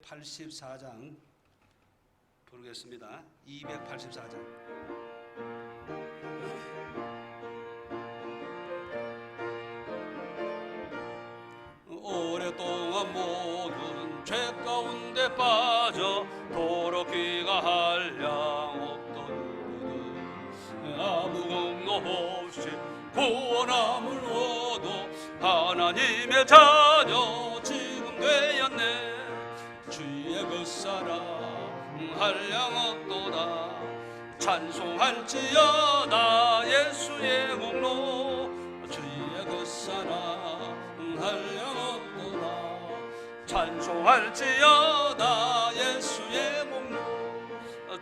284장 부르겠습니다. 284장. 오랫동안 모든 죄 가운데 빠져 도로 귀가할 양 없던 우리들 아무 공로 없이 구원함을 얻어 하나님의 자녀 지금 되었네. 주의 그 사랑 한량없도다. 찬송할지어다 예수의 공로. 주의 그 사랑 한량없도다. 찬송할지어다 예수의 공로.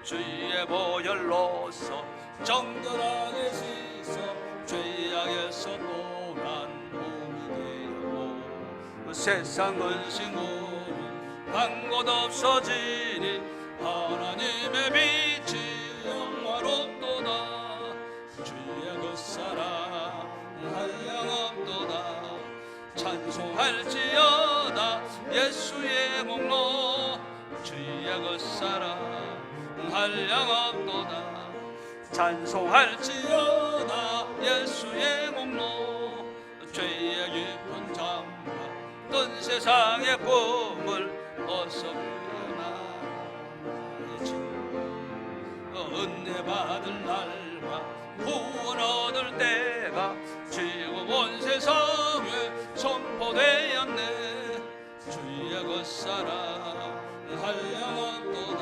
주의 보혈로서 정결하게 씻어 죄악에서 또난 몸이 되고 세상 근심으로 한 곳 없어지니 하나님의 빛이 영화롭도다. 주의 그 사랑 한량없도다. 찬송할지어다 예수의 공로. 주의 그 사랑 한량없도다. 찬송할지어다 예수의 공로. 죄의 깊은 잠과 뜬 세상의 꿈을 어서 일어나 나의 주. 은혜 받을 날과 구원 얻을 때가 지금 온 세상에 선포되었네. 주의 그 사랑 한량없도다.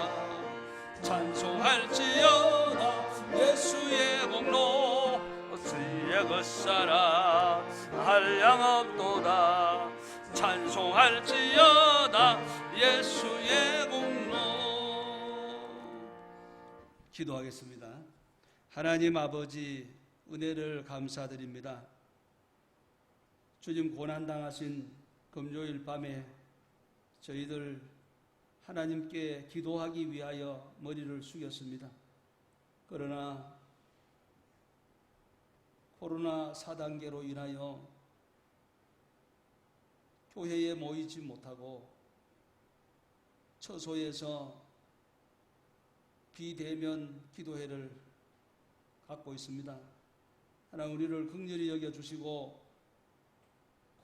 찬송할지어다 예수의 공로. 주의 그 사랑 한량없도다. 찬송할지어다 예수의 공로. 기도하겠습니다. 하나님 아버지, 은혜를 감사드립니다. 주님, 고난당하신 금요일 밤에 저희들 하나님께 기도하기 위하여 머리를 숙였습니다. 그러나 코로나 4단계로 인하여 교회에 모이지 못하고 처소에서 비대면 기도회를 갖고 있습니다. 하나님, 우리를 긍휼히 여겨주시고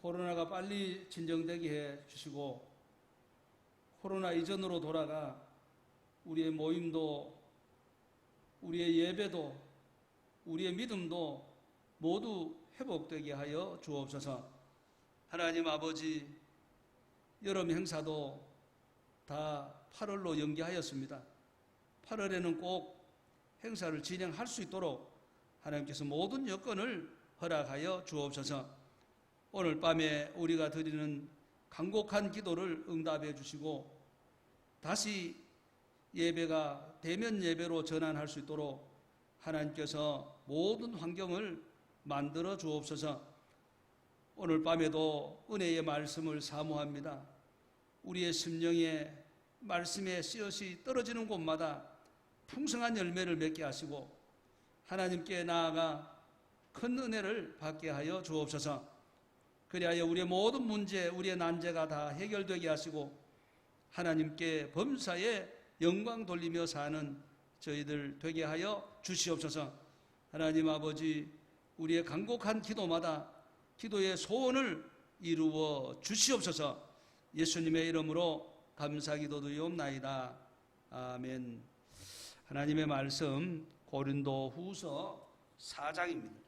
코로나가 빨리 진정되게 해주시고 코로나 이전으로 돌아가 우리의 모임도, 우리의 예배도, 우리의 믿음도 모두 회복되게 하여 주옵소서. 하나님 아버지, 여름 행사도 다 8월로 연기하였습니다. 8월에는 꼭 행사를 진행할 수 있도록 하나님께서 모든 여건을 허락하여 주옵소서. 오늘 밤에 우리가 드리는 간곡한 기도를 응답해 주시고 다시 예배가 대면 예배로 전환할 수 있도록 하나님께서 모든 환경을 만들어 주옵소서. 오늘 밤에도 은혜의 말씀을 사모합니다. 우리의 심령에 말씀의 씨앗이 떨어지는 곳마다 풍성한 열매를 맺게 하시고 하나님께 나아가 큰 은혜를 받게 하여 주옵소서. 그리하여 우리의 모든 문제, 우리의 난제가 다 해결되게 하시고 하나님께 범사에 영광 돌리며 사는 저희들 되게 하여 주시옵소서. 하나님 아버지, 우리의 간곡한 기도마다 기도의 소원을 이루어 주시옵소서. 예수님의 이름으로 감사 기도드리옵나이다. 아멘. 하나님의 말씀 고린도후서 4장입니다.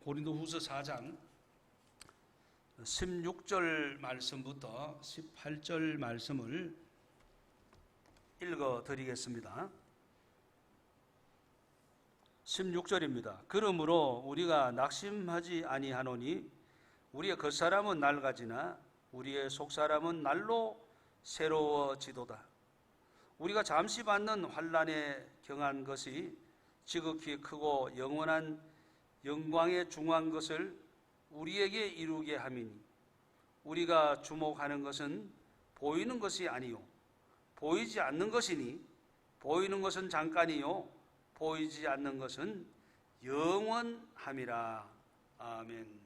고린도후서 4장 16절 말씀부터 18절 말씀을 읽어드리겠습니다. 16절입니다. 그러므로 우리가 낙심하지 아니하노니 우리의 겉사람은 낡아지나 우리의 속사람은 날로 새로워지도다. 우리가 잠시 받는 환난에 경한 것이 지극히 크고 영원한 영광에 중한 것을 우리에게 이루게 함이니 우리가 주목하는 것은 보이는 것이 아니요 보이지 않는 것이니 보이는 것은 잠깐이요 보이지 않는 것은 영원함이라. 아멘.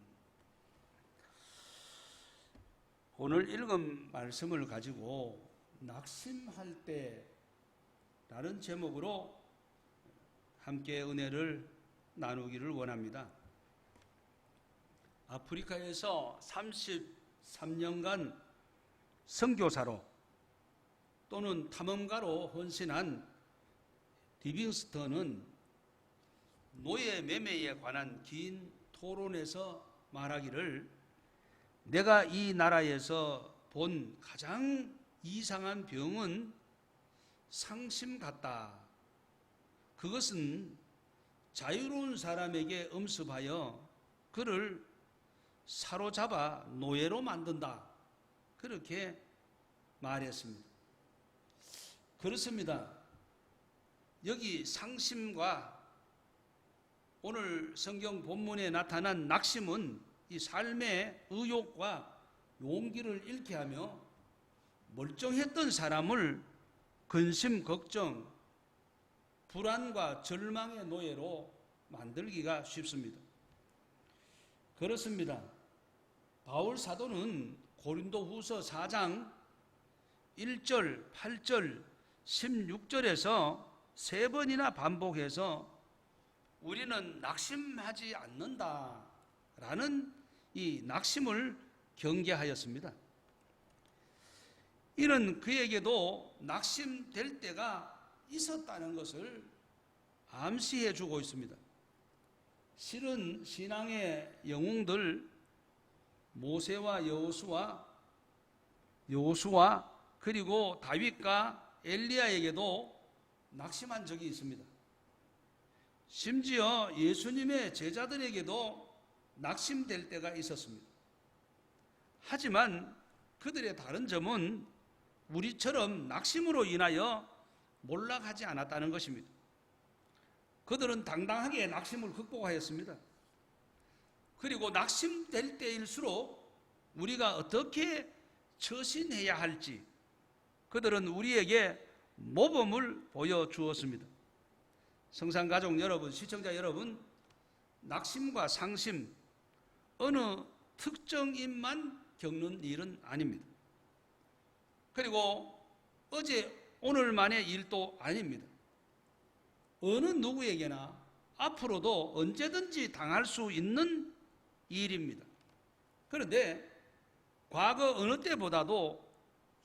오늘 읽은 말씀을 가지고 낙심할 때라는 제목으로 함께 은혜를 나누기를 원합니다. 아프리카에서 33년간 선교사로 또는 탐험가로 헌신한 리빙스턴은 노예 매매에 관한 긴 토론에서 말하기를, 내가 이 나라에서 본 가장 이상한 병은 상심 같다. 그것은 자유로운 사람에게 엄습하여 그를 사로잡아 노예로 만든다. 그렇게 말했습니다. 그렇습니다. 여기 상심과 오늘 성경 본문에 나타난 낙심은 이 삶의 의욕과 용기를 잃게 하며 멀쩡했던 사람을 근심, 걱정, 불안과 절망의 노예로 만들기가 쉽습니다. 그렇습니다. 바울 사도는 고린도후서 4장 1절, 8절, 16절에서 3번이나 반복해서 우리는 낙심하지 않는다라는 이 낙심을 경계하였습니다. 이는 그에게도 낙심될 때가 있었다는 것을 암시해 주고 있습니다. 실은 신앙의 영웅들 모세와 여호수아 그리고 다윗과 엘리야에게도 낙심한 적이 있습니다. 심지어 예수님의 제자들에게도 낙심될 때가 있었습니다. 하지만 그들의 다른 점은 우리처럼 낙심으로 인하여 몰락하지 않았다는 것입니다. 그들은 당당하게 낙심을 극복하였습니다. 그리고 낙심될 때일수록 우리가 어떻게 처신해야 할지 그들은 우리에게 모범을 보여주었습니다. 성산가족 여러분, 시청자 여러분, 낙심과 상심 어느 특정인만 겪는 일은 아닙니다. 그리고 어제 오늘만의 일도 아닙니다. 어느 누구에게나 앞으로도 언제든지 당할 수 있는 일입니다. 그런데 과거 어느 때보다도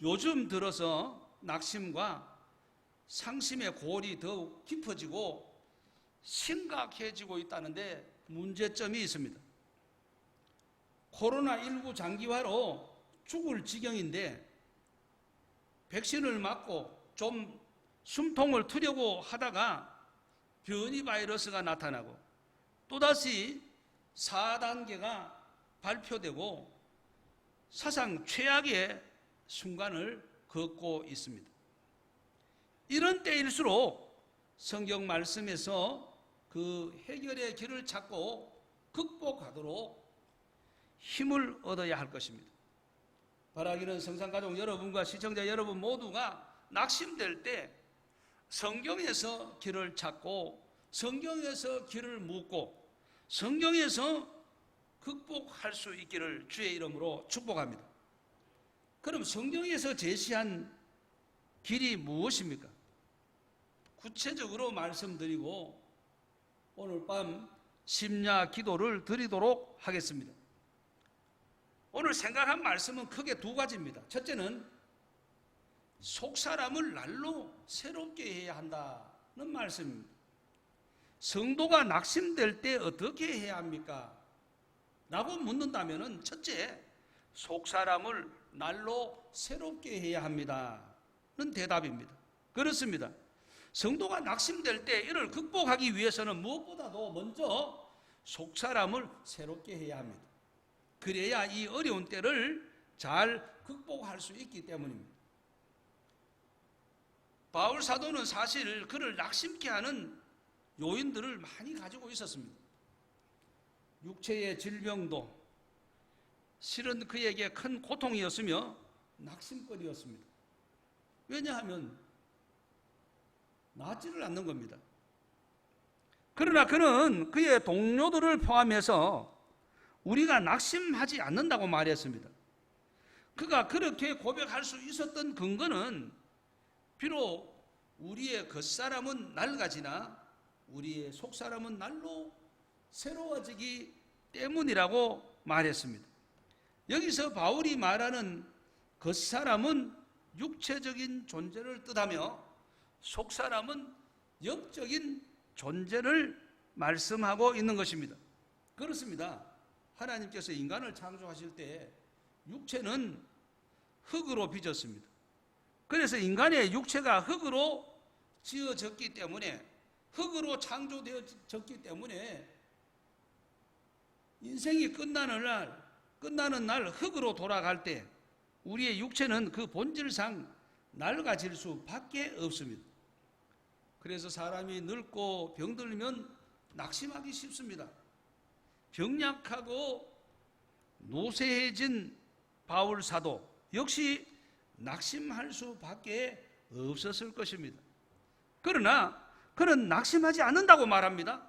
요즘 들어서 낙심과 상심의 골이 더욱 깊어지고 심각해지고 있다는데 문제점이 있습니다. 코로나19 장기화로 죽을 지경인데 백신을 맞고 좀 숨통을 트려고 하다가 변이 바이러스가 나타나고 또다시 4단계가 발표되고 사상 최악의 순간을 겪고 있습니다. 이런 때일수록 성경 말씀에서 그 해결의 길을 찾고 극복하도록 힘을 얻어야 할 것입니다. 바라기는 성산가족 여러분과 시청자 여러분 모두가 낙심될 때 성경에서 길을 찾고 성경에서 길을 묻고 성경에서 극복할 수 있기를 주의 이름으로 축복합니다. 그럼 성경에서 제시한 길이 무엇입니까? 구체적으로 말씀드리고 오늘 밤 심야 기도를 드리도록 하겠습니다. 오늘 생각한 말씀은 크게 두 가지입니다. 첫째는 속사람을 날로 새롭게 해야 한다는 말씀입니다. 성도가 낙심될 때 어떻게 해야 합니까? 라고 묻는다면 첫째, 속사람을 날로 새롭게 해야 합니다는 대답입니다. 그렇습니다. 성도가 낙심될 때 이를 극복하기 위해서는 무엇보다도 먼저 속사람을 새롭게 해야 합니다. 그래야 이 어려운 때를 잘 극복할 수 있기 때문입니다. 바울 사도는 사실 그를 낙심케 하는 요인들을 많이 가지고 있었습니다. 육체의 질병도 실은 그에게 큰 고통이었으며 낙심거리였습니다. 왜냐하면 낫지를 않는 겁니다. 그러나 그는 그의 동료들을 포함해서 우리가 낙심하지 않는다고 말했습니다. 그가 그렇게 고백할 수 있었던 근거는 비록 우리의 겉사람은 낡아지나 우리의 속사람은 날로 새로워지기 때문이라고 말했습니다. 여기서 바울이 말하는 겉사람은 육체적인 존재를 뜻하며 속사람은 영적인 존재를 말씀하고 있는 것입니다. 그렇습니다. 하나님께서 인간을 창조하실 때 육체는 흙으로 빚었습니다. 그래서 인간의 육체가 흙으로 지어졌기 때문에, 흙으로 창조되어졌기 때문에 인생이 끝나는 날 흙으로 돌아갈 때 우리의 육체는 그 본질상 낡아질 수밖에 없습니다. 그래서 사람이 늙고 병들면 낙심하기 쉽습니다. 병약하고 노쇠해진 바울 사도 역시 낙심할 수밖에 없었을 것입니다. 그러나 그는 낙심하지 않는다고 말합니다.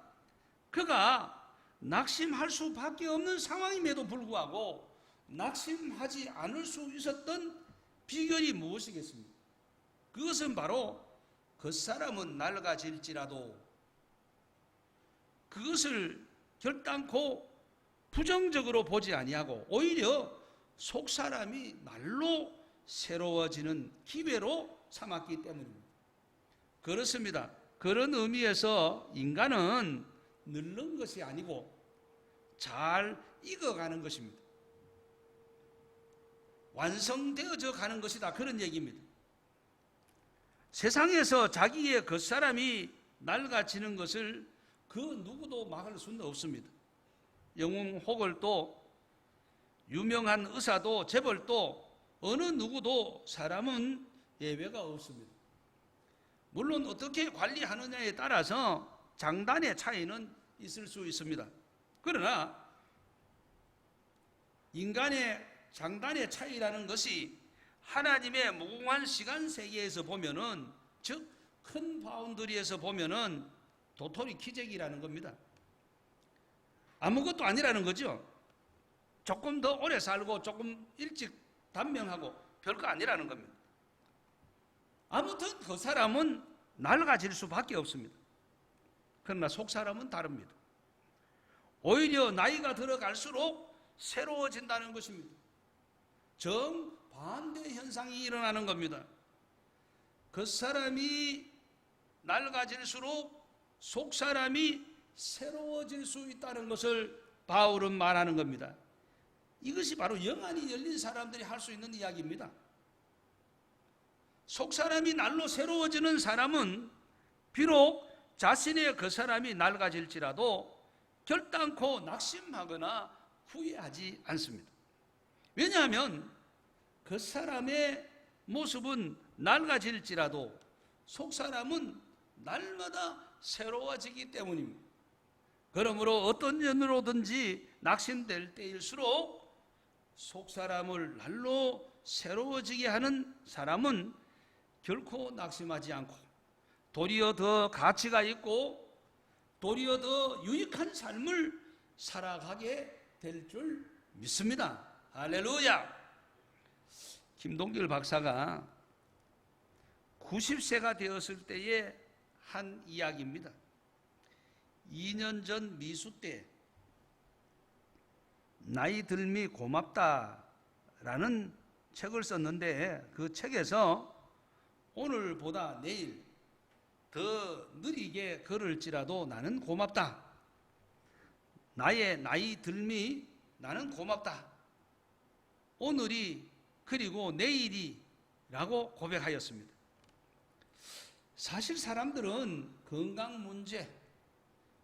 그가 낙심할 수밖에 없는 상황임에도 불구하고 낙심하지 않을 수 있었던 비결이 무엇이겠습니까? 그것은 바로 겉사람은 낡아질지라도 그것을 결단코 부정적으로 보지 아니하고 오히려 속사람이 날로 새로워지는 기회로 삼았기 때문입니다. 그렇습니다. 그런 의미에서 인간은 늙는 것이 아니고 잘 익어가는 것입니다. 완성되어져 가는 것이다, 그런 얘기입니다. 세상에서 자기의 겉사람이 낡아지는 것을 그 누구도 막을 수는 없습니다. 영웅 호걸도 유명한 의사도 재벌도 어느 누구도 사람은 예외가 없습니다. 물론 어떻게 관리하느냐에 따라서 장단의 차이는 있을 수 있습니다. 그러나 인간의 장단의 차이라는 것이 하나님의 무궁한 시간 세계에서 보면은, 즉 큰 바운더리에서 보면은 도토리 키재기라는 겁니다. 아무것도 아니라는 거죠. 조금 더 오래 살고 조금 일찍 단명하고 별거 아니라는 겁니다. 아무튼 그 사람은 낡아질 수밖에 없습니다. 그러나 속 사람은 다릅니다. 오히려 나이가 들어갈수록 새로워진다는 것입니다. 정반대 현상이 일어나는 겁니다. 그 사람이 낡아질수록 속 사람이 새로워질 수 있다는 것을 바울은 말하는 겁니다. 이것이 바로 영안이 열린 사람들이 할 수 있는 이야기입니다. 속 사람이 날로 새로워지는 사람은 비록 자신의 그 사람이 낡아질지라도 결단코 낙심하거나 후회하지 않습니다. 왜냐하면 그 사람의 모습은 낡아질지라도 속 사람은 날마다 새로워지기 때문입니다. 그러므로 어떤 연으로든지 낙심될 때일수록 속 사람을 날로 새로워지게 하는 사람은 결코 낙심하지 않고 도리어 더 가치가 있고 도리어 더 유익한 삶을 살아가게 될 줄 믿습니다. 할렐루야. 김동길 박사가 90세가 되었을 때의 한 이야기입니다. 2년 전 미수 때 나이 들미 고맙다라는 책을 썼는데 그 책에서 오늘보다 내일 더 느리게 걸을지라도 나는 고맙다. 나의 나이 들미 나는 고맙다. 오늘이 그리고 내일이 라고 고백하였습니다. 사실 사람들은 건강 문제,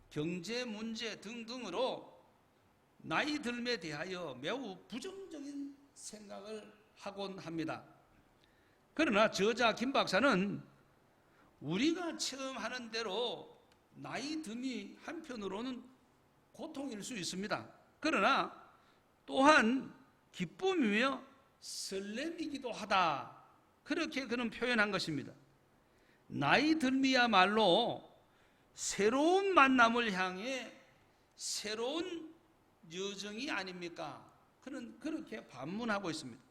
경제 문제 등등으로 나이 들에 대하여 매우 부정적인 생각을 하곤 합니다. 그러나 저자 김 박사는 우리가 처음 하는 대로 나이 듦이 한편으로는 고통일 수 있습니다. 그러나 또한 기쁨이며 설렘이기도 하다. 그렇게 그는 표현한 것입니다. 나이 듦이야말로 새로운 만남을 향해 새로운 여정이 아닙니까? 그는 그렇게 반문하고 있습니다.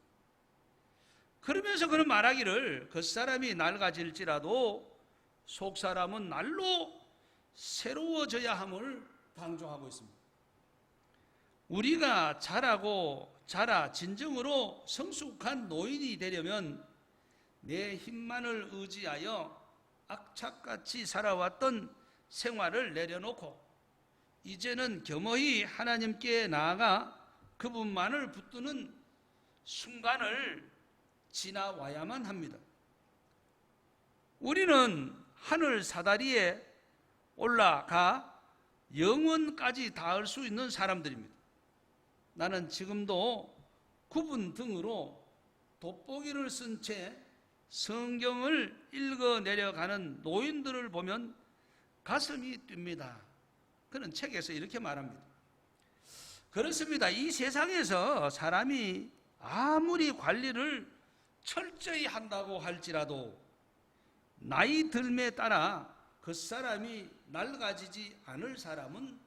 그러면서 그는 말하기를 겉사람이 낡아질지라도 속사람은 날로 새로워져야 함을 강조하고 있습니다. 우리가 자라 진정으로 성숙한 노인이 되려면 내 힘만을 의지하여 악착같이 살아왔던 생활을 내려놓고 이제는 겸허히 하나님께 나아가 그분만을 붙드는 순간을 지나와야만 합니다. 우리는 하늘 사다리에 올라가 영원까지 닿을 수 있는 사람들입니다. 나는 지금도 굽은 등으로 돋보기를 쓴 채 성경을 읽어 내려가는 노인들을 보면 가슴이 뜁니다. 그는 책에서 이렇게 말합니다. 그렇습니다. 이 세상에서 사람이 아무리 관리를 철저히 한다고 할지라도 나이 들매 따라 그 사람이 낡아지지 않을 사람은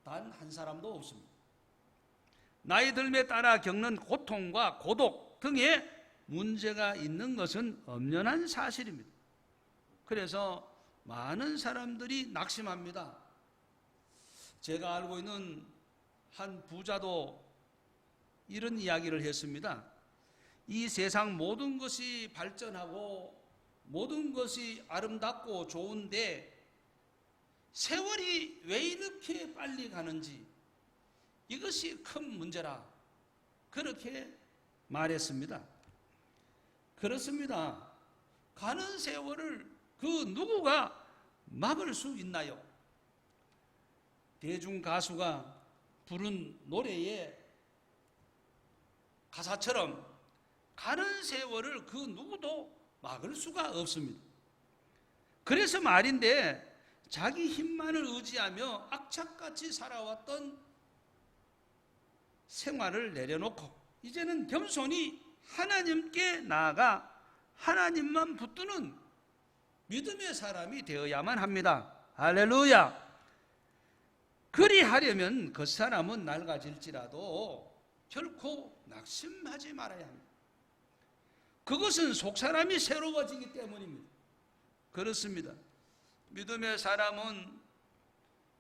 단 한 사람도 없습니다. 나이 들매 따라 겪는 고통과 고독 등의 문제가 있는 것은 엄연한 사실입니다. 그래서 많은 사람들이 낙심합니다. 제가 알고 있는 한 부자도 이런 이야기를 했습니다. 이 세상 모든 것이 발전하고 모든 것이 아름답고 좋은데 세월이 왜 이렇게 빨리 가는지 이것이 큰 문제라 그렇게 말했습니다. 그렇습니다. 가는 세월을 그 누구가 막을 수 있나요? 대중 가수가 부른 노래의 가사처럼 가는 세월을 그 누구도 막을 수가 없습니다. 그래서 말인데 자기 힘만을 의지하며 악착같이 살아왔던 생활을 내려놓고 이제는 겸손히 하나님께 나아가 하나님만 붙드는 믿음의 사람이 되어야만 합니다. 할렐루야. 그리하려면 그 사람은 낡아질지라도 결코 낙심하지 말아야 합니다. 그것은 속사람이 새로워지기 때문입니다. 그렇습니다. 믿음의 사람은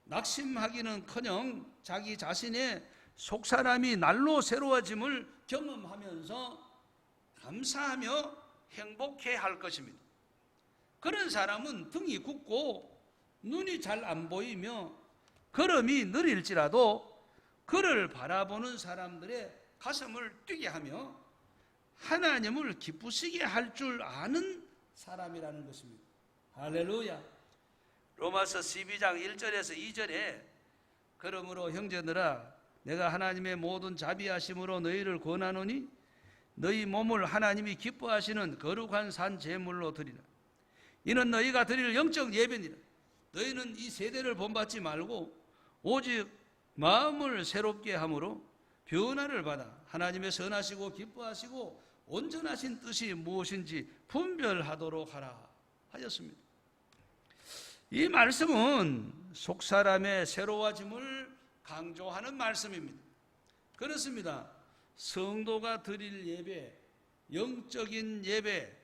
낙심하기는커녕 자기 자신의 속사람이 날로 새로워짐을 경험하면서 감사하며 행복해 할 것입니다. 그런 사람은 등이 굳고 눈이 잘 안 보이며 걸음이 느릴지라도 그를 바라보는 사람들의 가슴을 뛰게 하며 하나님을 기쁘시게 할 줄 아는 사람이라는 것입니다. 할렐루야. 로마서 12장 1절에서 2절에 그러므로 형제들아 내가 하나님의 모든 자비하심으로 너희를 권하노니 너희 몸을 하나님이 기뻐하시는 거룩한 산 제물로 드리라. 이는 너희가 드릴 영적 예배니라. 너희는 이 세대를 본받지 말고 오직 마음을 새롭게 함으로 변화를 받아 하나님의 선하시고 기뻐하시고 온전하신 뜻이 무엇인지 분별하도록 하라 하였습니다. 이 말씀은 속사람의 새로워짐을 강조하는 말씀입니다. 그렇습니다. 성도가 드릴 예배, 영적인 예배,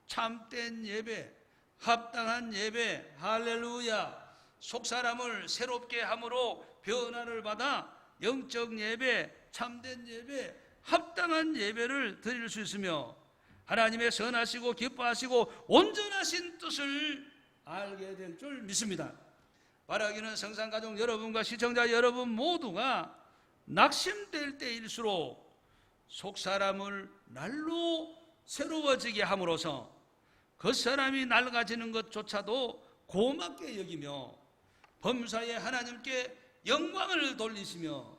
참된 예배, 합당한 예배, 할렐루야. 속사람을 새롭게 함으로 변화를 받아 영적 예배, 참된 예배, 합당한 예배를 드릴 수 있으며 하나님의 선하시고 기뻐하시고 온전하신 뜻을 알게 될 줄 믿습니다. 바라기는 성산가족 여러분과 시청자 여러분 모두가 낙심될 때일수록 속사람을 날로 새로워지게 함으로써 겉사람이 낡아지는 것조차도 고맙게 여기며 범사에 하나님께 영광을 돌리시며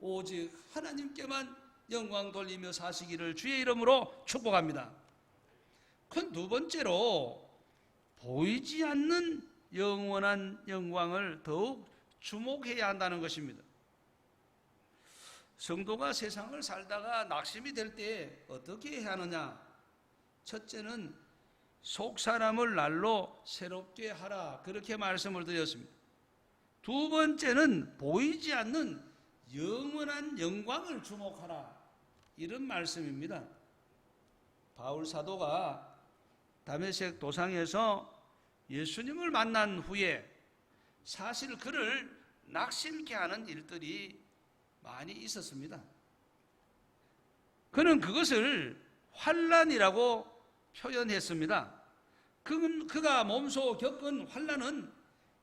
오직 하나님께만 영광 돌리며 사시기를 주의 이름으로 축복합니다. 그 두 번째로 보이지 않는 영원한 영광을 더욱 주목해야 한다는 것입니다. 성도가 세상을 살다가 낙심이 될 때 어떻게 해야 하느냐? 첫째는 속사람을 날로 새롭게 하라 그렇게 말씀을 드렸습니다. 두 번째는 보이지 않는 영원한 영광을 주목하라 이런 말씀입니다. 바울 사도가 다메섹 도상에서 예수님을 만난 후에 사실 그를 낙심케 하는 일들이 많이 있었습니다. 그는 그것을 환난이라고 표현했습니다. 그가 몸소 겪은 환난은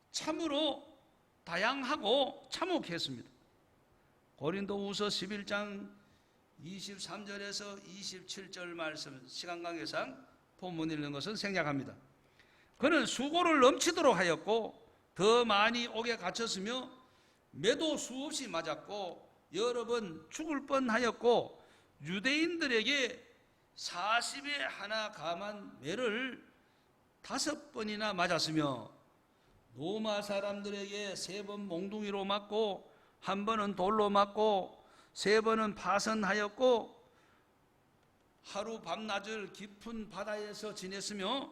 참으로 다양하고 참혹했습니다. 고린도후서 11장 23절에서 27절 말씀, 시간 관계상 본문 읽는 것은 생략합니다. 그는 수고를 넘치도록 하였고 더 많이 옥에 갇혔으며 매도 수없이 맞았고 여러 번 죽을 뻔하였고 유대인들에게 40에 하나 감한 매를 5번이나 맞았으며 로마 사람들에게 3번 몽둥이로 맞고 1번은 돌로 맞고 3번은 파선하였고 하루 밤낮을 깊은 바다에서 지냈으며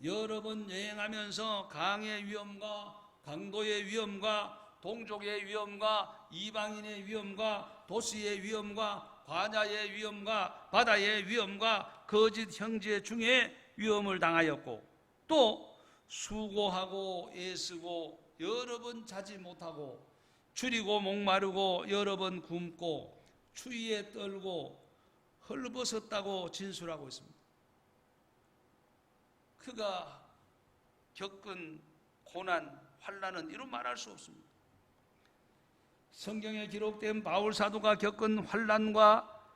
여러 번 여행하면서 강의 위험과 강도의 위험과 동족의 위험과 이방인의 위험과 도시의 위험과 관야의 위험과 바다의 위험과 거짓 형제 중에 위험을 당하였고 또 수고하고 애쓰고 여러 번 자지 못하고 줄이고 목마르고 여러 번 굶고 추위에 떨고 헐벗었다고 진술하고 있습니다. 그가 겪은 고난, 환난은 이루 말할 수 없습니다. 성경에 기록된 바울 사도가 겪은 환난과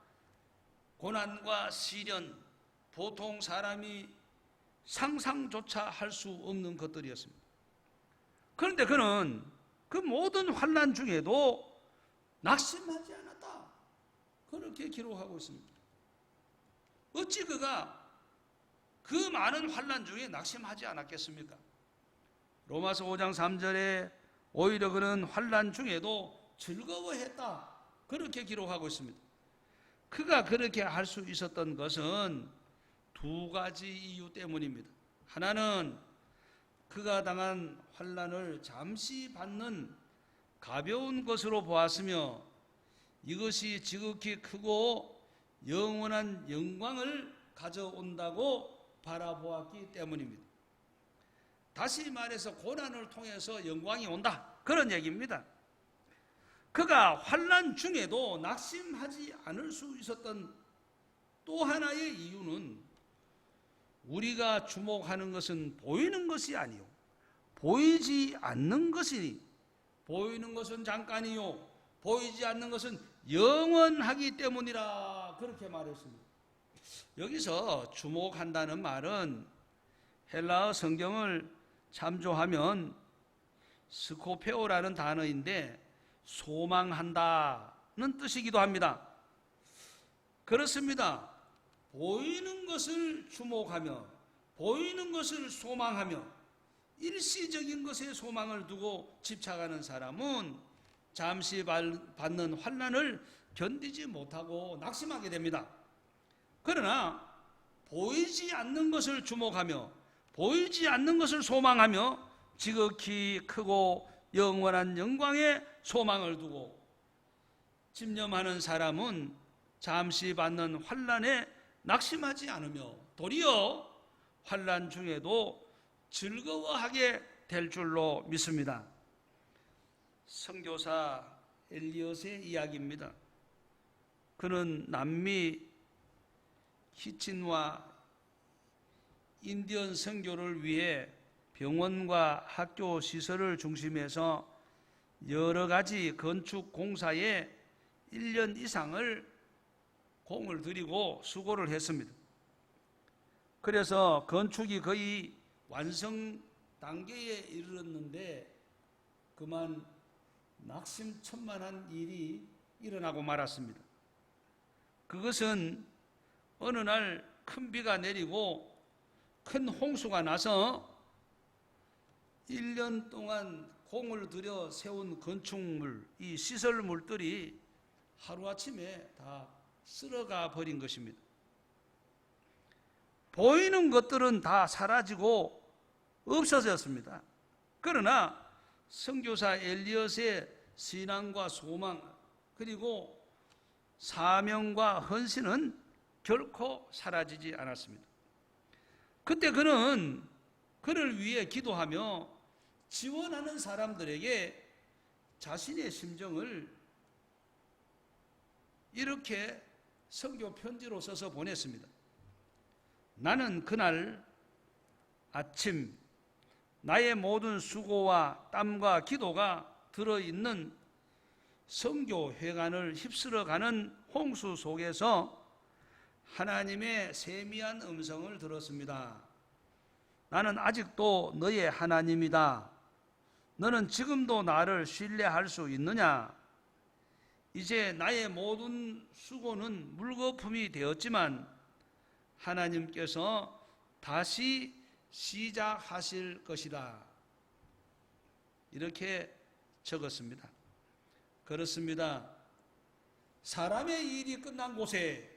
고난과 시련, 보통 사람이 상상조차 할 수 없는 것들이었습니다. 그런데 그는 그 모든 환난 중에도 낙심하지 않았다, 그렇게 기록하고 있습니다. 어찌 그가 그 많은 환난 중에 낙심하지 않았겠습니까? 로마서 5장 3절에 오히려 그는 환난 중에도 즐거워했다, 그렇게 기록하고 있습니다. 그가 그렇게 할 수 있었던 것은 2가지 이유 때문입니다. 하나는 그가 당한 환난을 잠시 받는 가벼운 것으로 보았으며 이것이 지극히 크고 영원한 영광을 가져온다고 바라보았기 때문입니다. 다시 말해서 고난을 통해서 영광이 온다, 그런 얘기입니다. 그가 환난 중에도 낙심하지 않을 수 있었던 또 하나의 이유는 우리가 주목하는 것은 보이는 것이 아니요 보이지 않는 것이니 보이는 것은 잠깐이요 보이지 않는 것은 영원하기 때문이라, 그렇게 말했습니다. 여기서 주목한다는 말은 헬라어 성경을 참조하면 스코페오라는 단어인데 소망한다는 뜻이기도 합니다. 그렇습니다. 보이는 것을 주목하며 보이는 것을 소망하며 일시적인 것에 소망을 두고 집착하는 사람은 잠시 받는 환난을 견디지 못하고 낙심하게 됩니다. 그러나 보이지 않는 것을 주목하며 보이지 않는 것을 소망하며 지극히 크고 영원한 영광에 소망을 두고 집념하는 사람은 잠시 받는 환난에 낙심하지 않으며 도리어 환난 중에도 즐거워하게 될 줄로 믿습니다. 선교사 엘리엇의 이야기입니다. 그는 남미 키친와 인디언 선교를 위해 병원과 학교 시설을 중심해서 여러 가지 건축 공사에 1년 이상을 공을 들이고 수고를 했습니다. 그래서 건축이 거의 완성 단계에 이르렀는데 그만 낙심천만한 일이 일어나고 말았습니다. 그것은 어느 날 큰 비가 내리고 큰 홍수가 나서 1년 동안 공을 들여 세운 건축물, 이 시설물들이 하루아침에 다 쓸어가 버린 것입니다. 보이는 것들은 다 사라지고 없어졌습니다. 그러나 선교사 엘리엇의 신앙과 소망 그리고 사명과 헌신은 결코 사라지지 않았습니다. 그때 그는 그를 위해 기도하며 지원하는 사람들에게 자신의 심정을 이렇게 선교 편지로 써서 보냈습니다. 나는 그날 아침 나의 모든 수고와 땀과 기도가 들어있는 선교 회관을 휩쓸어가는 홍수 속에서 하나님의 세미한 음성을 들었습니다. 나는 아직도 너의 하나님이다. 너는 지금도 나를 신뢰할 수 있느냐? 이제 나의 모든 수고는 물거품이 되었지만 하나님께서 다시 시작하실 것이다. 이렇게 적었습니다. 그렇습니다. 사람의 일이 끝난 곳에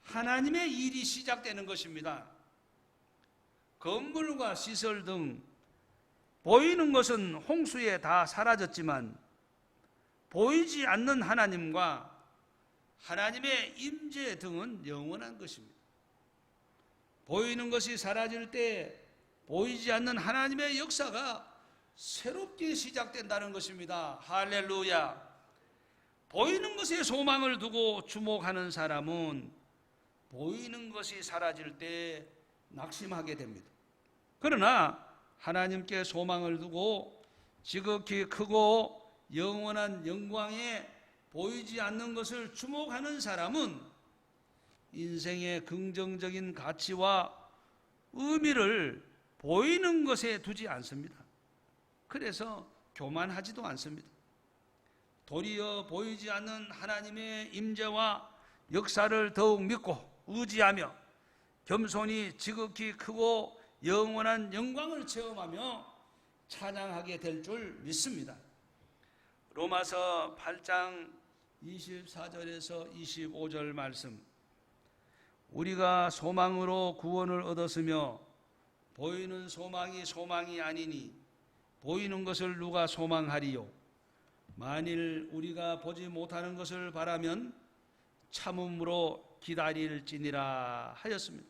하나님의 일이 시작되는 것입니다. 건물과 시설 등 보이는 것은 홍수에 다 사라졌지만 보이지 않는 하나님과 하나님의 임재 등은 영원한 것입니다. 보이는 것이 사라질 때 보이지 않는 하나님의 역사가 새롭게 시작된다는 것입니다. 할렐루야. 보이는 것에 소망을 두고 주목하는 사람은 보이는 것이 사라질 때 낙심하게 됩니다. 그러나 하나님께 소망을 두고 지극히 크고 영원한 영광에 보이지 않는 것을 주목하는 사람은 인생의 긍정적인 가치와 의미를 보이는 것에 두지 않습니다. 그래서 교만하지도 않습니다. 도리어 보이지 않는 하나님의 임재와 역사를 더욱 믿고 의지하며 겸손히 지극히 크고 영원한 영광을 체험하며 찬양하게 될 줄 믿습니다. 로마서 8장 24절에서 25절 말씀. 우리가 소망으로 구원을 얻었으며 보이는 소망이 소망이 아니니 보이는 것을 누가 소망하리요? 만일 우리가 보지 못하는 것을 바라면 참음으로 기다릴지니라 하였습니다.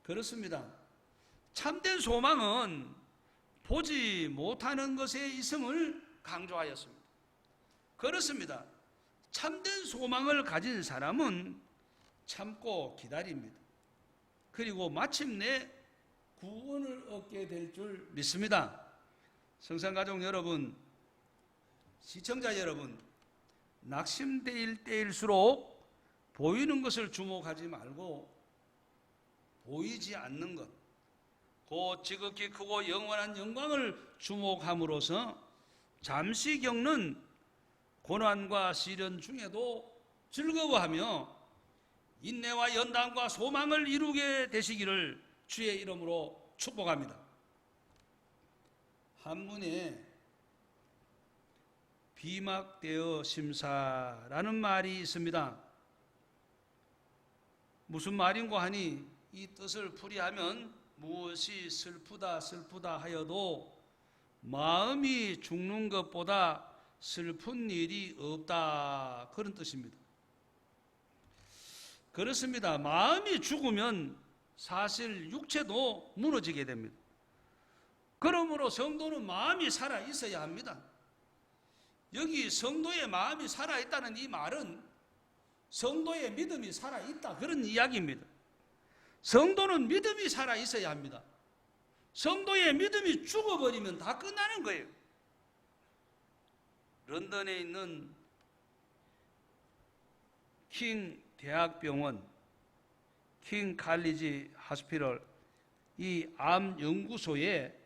그렇습니다. 참된 소망은 보지 못하는 것에 있음을 강조하였습니다. 그렇습니다. 참된 소망을 가진 사람은 참고 기다립니다. 그리고 마침내 구원을 얻게 될 줄 믿습니다. 성산가족 여러분, 시청자 여러분, 낙심될 때일수록 보이는 것을 주목하지 말고 보이지 않는 것, 곧 지극히 크고 영원한 영광을 주목함으로써 잠시 겪는 고난과 시련 중에도 즐거워하며 인내와 연단과 소망을 이루게 되시기를 주의 이름으로 축복합니다. 한문에 비막되어 심사라는 말이 있습니다. 무슨 말인고 하니 이 뜻을 풀이하면 무엇이 슬프다 하여도 마음이 죽는 것보다 슬픈 일이 없다, 그런 뜻입니다. 그렇습니다. 마음이 죽으면 사실 육체도 무너지게 됩니다. 그러므로 성도는 마음이 살아 있어야 합니다. 여기 성도의 마음이 살아 있다는 이 말은 성도의 믿음이 살아 있다, 그런 이야기입니다. 성도는 믿음이 살아 있어야 합니다. 성도의 믿음이 죽어버리면 다 끝나는 거예요. 런던에 있는 킹 대학병원, 킹 칼리지 하스피럴, 이 암 연구소에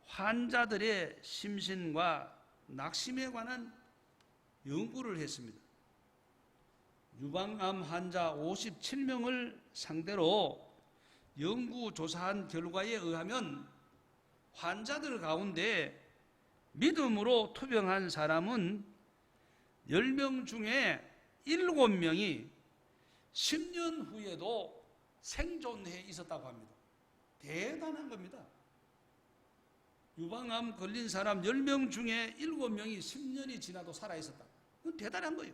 환자들의 심신과 낙심에 관한 연구를 했습니다. 유방암 환자 57명을 상대로 연구조사한 결과에 의하면 환자들 가운데 믿음으로 투병한 사람은 10명 중에 7명이 10년 후에도 생존해 있었다고 합니다. 대단한 겁니다. 유방암 걸린 사람 10명 중에 7명이 10년이 지나도 살아있었다. 그건 대단한 거예요.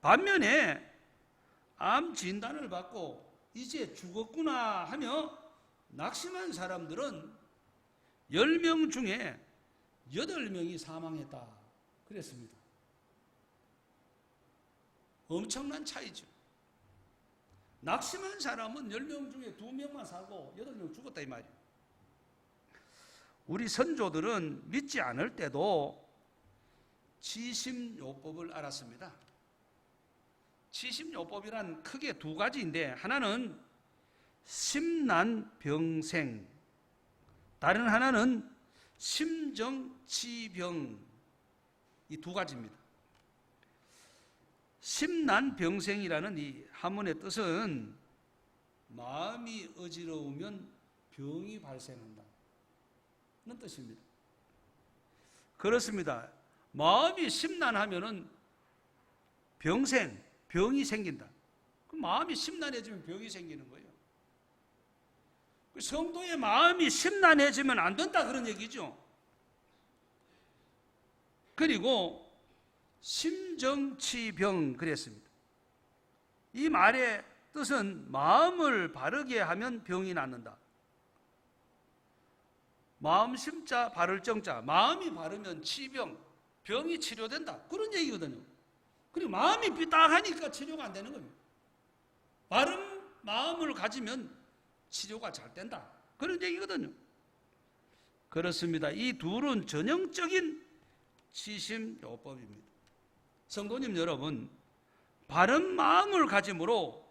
반면에 암 진단을 받고 이제 죽었구나 하며 낙심한 사람들은 10명 중에 8명이 사망했다 그랬습니다. 엄청난 차이죠. 낙심한 사람은 10명 중에 2명만 살고 8명 죽었다 이 말이에요. 우리 선조들은 믿지 않을 때도 치심요법을 알았습니다. 치심요법이란 크게 두 가지인데, 하나는 심난병생, 다른 하나는 심정치병, 이 두 가지입니다. 심난병생이라는 이 한문의 뜻은 마음이 어지러우면 병이 발생한다 는 뜻입니다. 그렇습니다. 마음이 심란하면은 병이 생긴다. 그 마음이 심란해지면 병이 생기는 거예요. 그 성도의 마음이 심란해지면 안 된다 그런 얘기죠. 그리고 심정치병 그랬습니다. 이 말의 뜻은 마음을 바르게 하면 병이 낫는다. 마음 심자 바를 정자, 마음이 바르면 치병, 병이 치료된다 그런 얘기거든요. 그리고 마음이 삐딱하니까 치료가 안 되는 겁니다. 바른 마음을 가지면 치료가 잘 된다 그런 얘기거든요. 그렇습니다. 이 둘은 전형적인 치심요법입니다. 성도님 여러분, 바른 마음을 가짐으로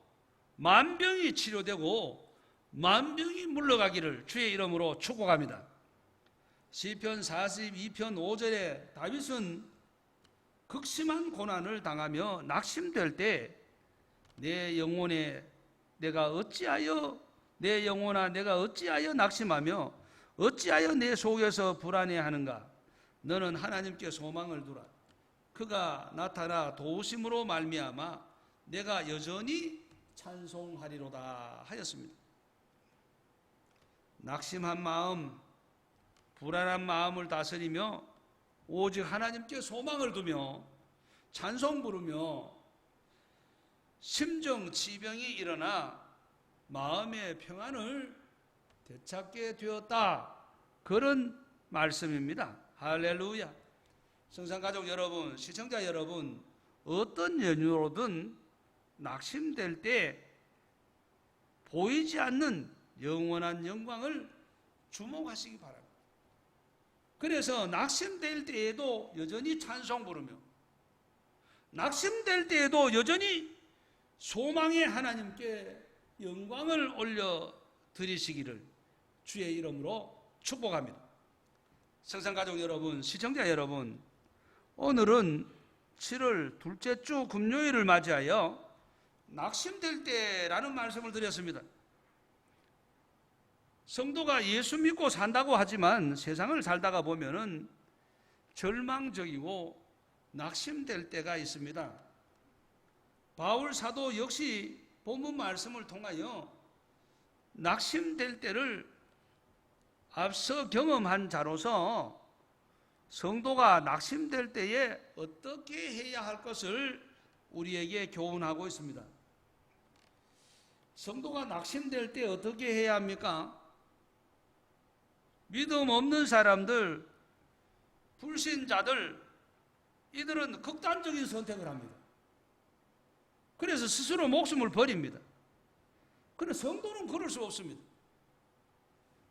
만병이 치료되고 만병이 물러가기를 주의 이름으로 축복합니다. 시편 42편 5절에 다윗은 극심한 고난을 당하며 낙심될 때 내 영혼에 내가 어찌하여 내 영혼아 내가 어찌하여 낙심하며 어찌하여 내 속에서 불안해하는가. 너는 하나님께 소망을 두라. 그가 나타나 도우심으로 말미암아 내가 여전히 찬송하리로다 하였습니다. 낙심한 마음, 불안한 마음을 다스리며 오직 하나님께 소망을 두며 찬송 부르며 심정치병이 일어나 마음의 평안을 되찾게 되었다 그런 말씀입니다. 할렐루야. 성산가족 여러분, 시청자 여러분, 어떤 연유로든 낙심될 때 보이지 않는 영원한 영광을 주목하시기 바랍니다. 그래서 낙심될 때에도 여전히 찬송 부르며 낙심될 때에도 여전히 소망의 하나님께 영광을 올려 드리시기를 주의 이름으로 축복합니다. 성산가족 여러분, 시청자 여러분, 오늘은 7월 둘째 주 금요일을 맞이하여 낙심될 때라는 말씀을 드렸습니다. 성도가 예수 믿고 산다고 하지만 세상을 살다가 보면은 절망적이고 낙심될 때가 있습니다. 바울 사도 역시 본문 말씀을 통하여 낙심될 때를 앞서 경험한 자로서 성도가 낙심될 때에 어떻게 해야 할 것을 우리에게 교훈하고 있습니다. 성도가 낙심될 때 어떻게 해야 합니까? 믿음 없는 사람들, 불신자들, 이들은 극단적인 선택을 합니다. 그래서 스스로 목숨을 버립니다. 그런데 성도는 그럴 수 없습니다.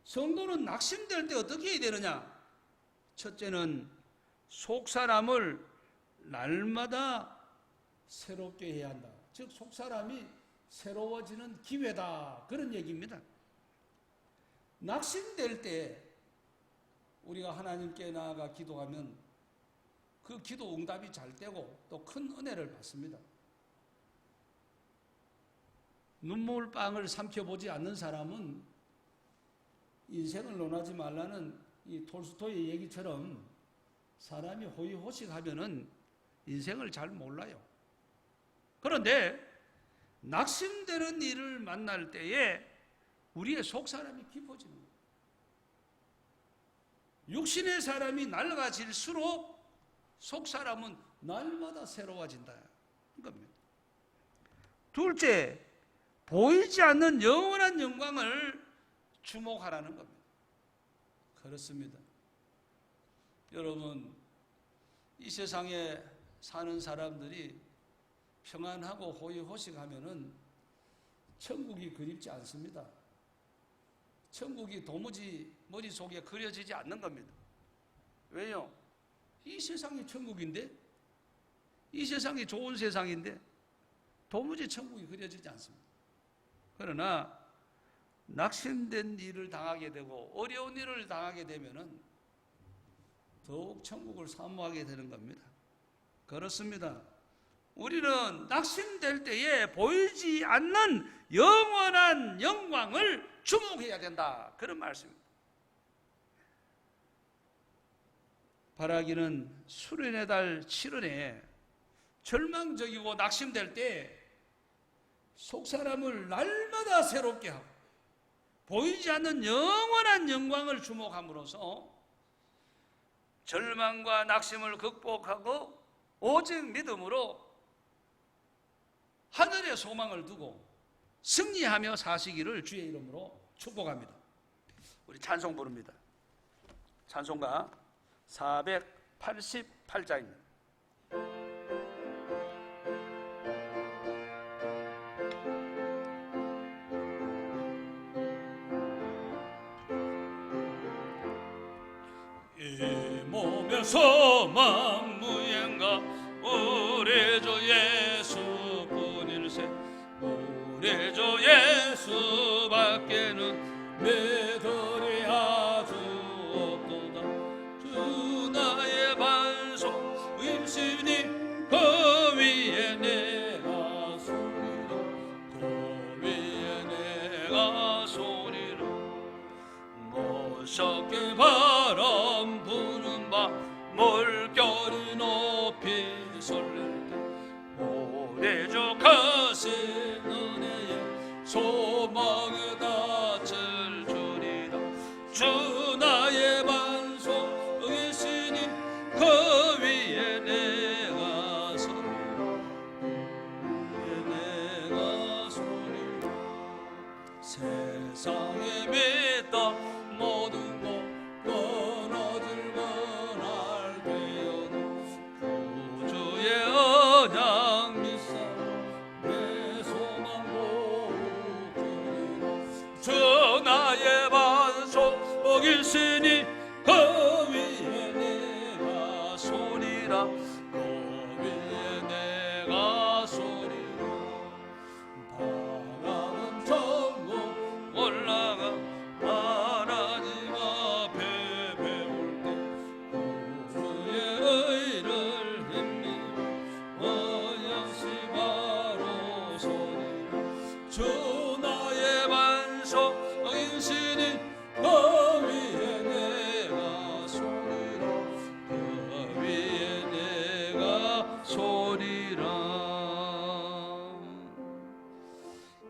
성도는 낙심될 때 어떻게 해야 되느냐? 첫째는 속사람을 날마다 새롭게 해야 한다. 즉 속사람이 새로워지는 기회다 그런 얘기입니다. 낙심될 때 우리가 하나님께 나아가 기도하면 그 기도 응답이 잘 되고 또 큰 은혜를 받습니다. 눈물방울 삼켜보지 않는 사람은 인생을 논하지 말라는 이 톨스토이의 얘기처럼 사람이 호의호식하면은 인생을 잘 몰라요. 그런데 낙심되는 일을 만날 때에 우리의 속사람이 깊어지는 거예요. 육신의 사람이 낡아질수록 속사람은 날마다 새로워진다. 겁니다. 둘째, 보이지 않는 영원한 영광을 주목하라는 겁니다. 그렇습니다. 여러분, 이 세상에 사는 사람들이 평안하고 호의호식하면은 천국이 그립지 않습니다. 천국이 도무지 머릿속에 그려지지 않는 겁니다. 왜요? 이 세상이 천국인데, 이 세상이 좋은 세상인데 도무지 천국이 그려지지 않습니다. 그러나 낙심된 일을 당하게 되고 어려운 일을 당하게 되면은 더욱 천국을 사모하게 되는 겁니다. 그렇습니다. 우리는 낙심될 때에 보이지 않는 영원한 영광을 주목해야 된다, 그런 말씀입니다. 바라기는 수련의 달 7월에 절망적이고 낙심될 때 속사람을 날마다 새롭게 하고 보이지 않는 영원한 영광을 주목함으로써 절망과 낙심을 극복하고 오직 믿음으로 하늘의 소망을 두고 승리하며 사시기를 주의 이름으로 축복합니다. 우리 찬송 부릅니다. 찬송가 488장입니다. 이 몸의 소망 무행가 우리 주 예수뿐일세. 우리 주 예수밖에는 믿으리 아주 없도다. 주 나의 반석 임신이 그 위에 내가 소리라. 그 위에 내가 소리라. 무섭게 바람 부는 밤 물결이 높이 설렐 때 우리 주 크신 은혜에 소망에 닿을 줄이다. 주 나의 반석이시니 그 위에 내가 서리라. 위에 내가 서리라. 세상에 믿다 모든 것 끊어질 것날 되어도 구주의 언약 믿사라. 내 소망 고우리라. 주 나의 반석이시니 그 위에 내가 소리라. 그 위에 내가 소리라. 바람은 천국 올라가 하나님 앞에 배울 때 구주의 의를 힘입어 원양시 바로 소리라. 주 나의 반석 인신이 그 위에 내가 소리라. 그 위에 내가 소리라.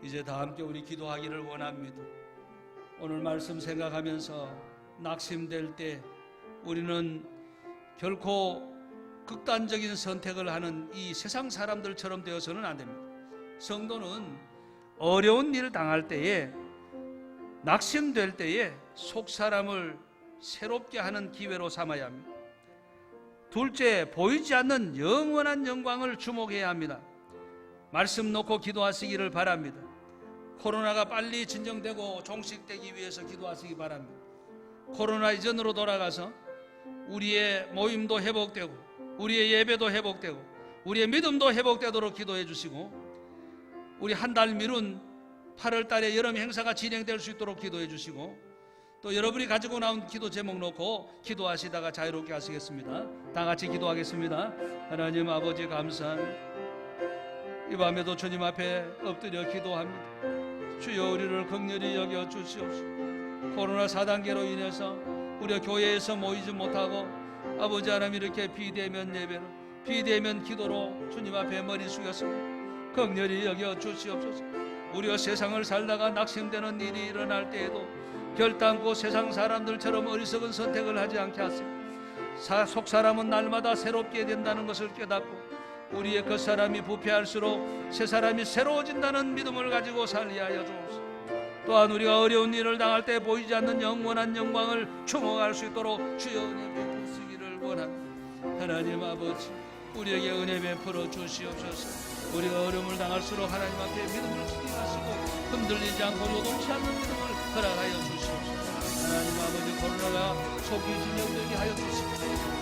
이제 다 함께 우리 기도하기를 원합니다. 오늘 말씀 생각하면서 낙심될 때 우리는 결코 극단적인 선택을 하는 이 세상 사람들처럼 되어서는 안 됩니다. 성도는 어려운 일을 당할 때에, 낙심될 때에 속사람을 새롭게 하는 기회로 삼아야 합니다. 둘째, 보이지 않는 영원한 영광을 주목해야 합니다. 말씀 놓고 기도하시기를 바랍니다. 코로나가 빨리 진정되고 종식되기 위해서 기도하시기 바랍니다. 코로나 이전으로 돌아가서 우리의 모임도 회복되고 우리의 예배도 회복되고 우리의 믿음도 회복되도록 기도해 주시고, 우리 한 달 미룬 8월 달에 여름 행사가 진행될 수 있도록 기도해 주시고, 또 여러분이 가지고 나온 기도 제목 놓고 기도하시다가 자유롭게 하시겠습니다. 다 같이 기도하겠습니다. 하나님 아버지 감사합니다. 이 밤에도 주님 앞에 엎드려 기도합니다. 주여, 우리를 긍휼히 여겨 주시옵소서. 코로나 4단계로 인해서 우리 교회에서 모이지 못하고 아버지 하나님 이렇게 비대면 예배로, 비대면 기도로 주님 앞에 머리 숙였습니다. 긍휼히 여겨 주시옵소서. 우리가 세상을 살다가 낙심되는 일이 일어날 때에도 결단코 세상 사람들처럼 어리석은 선택을 하지 않게 하세요. 속사람은 날마다 새롭게 된다는 것을 깨닫고 우리의 그 사람이 부패할수록 새 사람이 새로워진다는 믿음을 가지고 살게 하여 주옵소서. 또한 우리가 어려운 일을 당할 때 보이지 않는 영원한 영광을 추모할 수 있도록 주여 은혜 베푸시기를 원합니다. 하나님 아버지, 우리에게 은혜 베풀어 주시옵소서. 우리가 어려움을 당할수록 하나님 앞에 믿음을 지키게 하시고 흔들리지 않고 요동치 않는 믿음을 허락하여 주시옵소서. 하나님 아버지, 코로나가 속히 진정되게 하여 주시고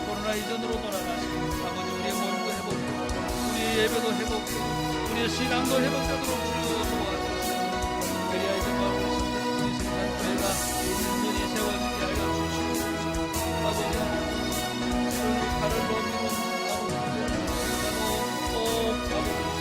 코로나 이전으로 돌아가시고 아버지, 우리의 몸도 회복되고 우리의 예배도 회복되고 우리의 신앙도 회복되도록 주여 도와주시옵소서. 그리하여 우리 생산교회가 온전히 세워지게 하여 주시옵소서. 아버지, 이런 칼을 넘기는 아버지, 꼭 아버지